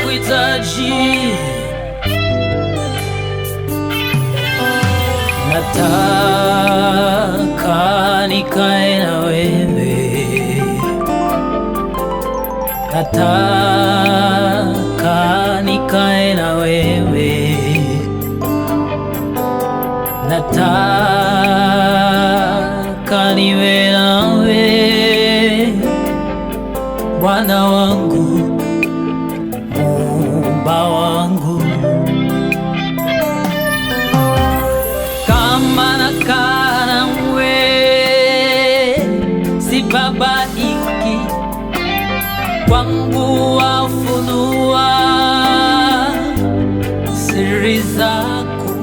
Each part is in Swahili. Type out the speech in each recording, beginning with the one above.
Nakuhitaji, nataka nikae na wewe, nataka nikae na wewe, nataka niwe nawe, Bwana wangu, Muumba wangu. Kama nakaa nawe sibabaiki, kwangu wafunua siri zako,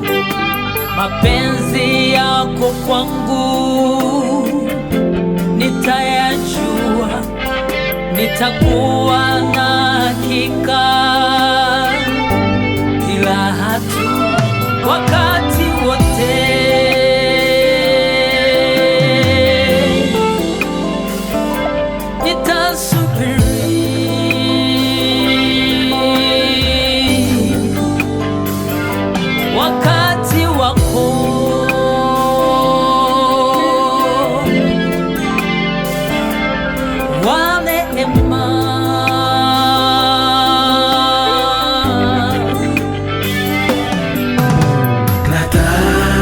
mapenzi yako kwangu nitayajua, nitakuwa na hakika kila hatua, wakati wote. Wakati wako wa neema,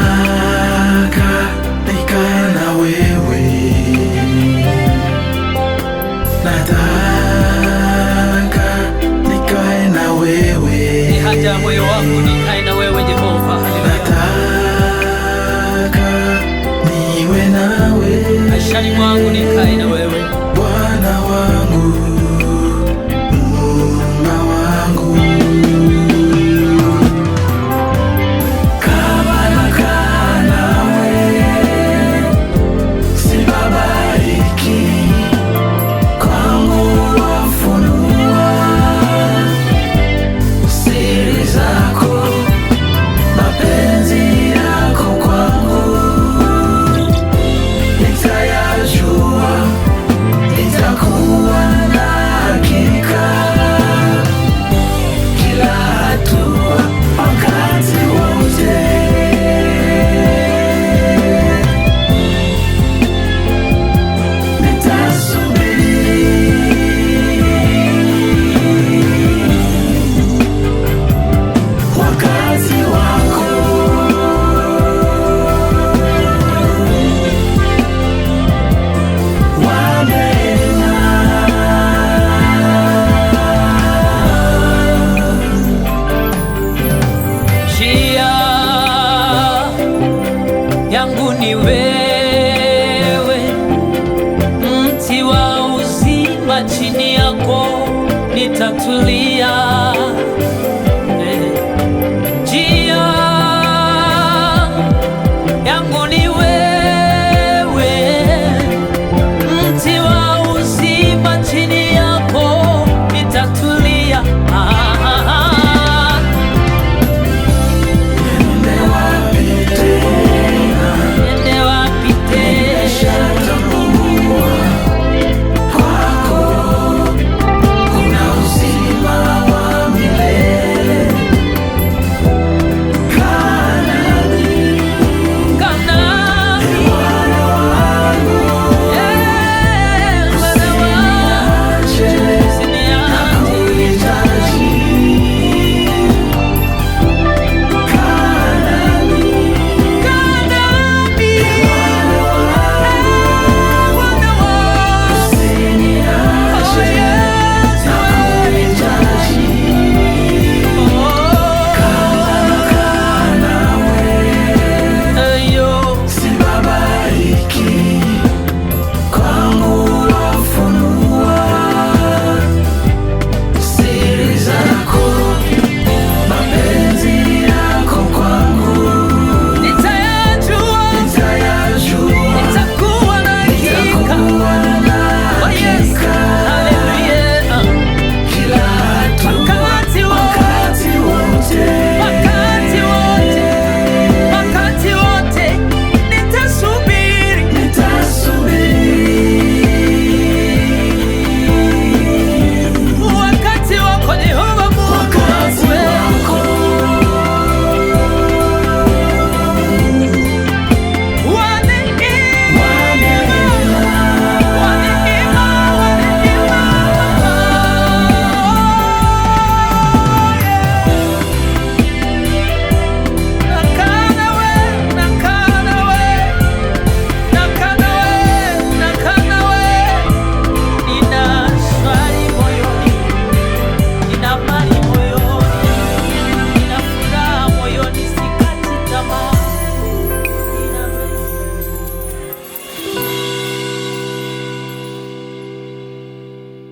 nataka nikae na wewe, nataka nikae na wewe, ni haja ya moyo wangu nikae na wewe Jehova. nataka niwe nawe, Maishani mwangu nikae na wewe, Bwana wangu, Muumba wangu. Kama nakaa nawe sibabaiki, kwangu wafunua siri zako, mapenzi yako kwangu nitayajua, nitakuwa na hakika kila hatua, wakati wote. Nitasubiri wakati wako wa neema. njia yangu ni wewe, mti wa uzima, chini yako nitatulia.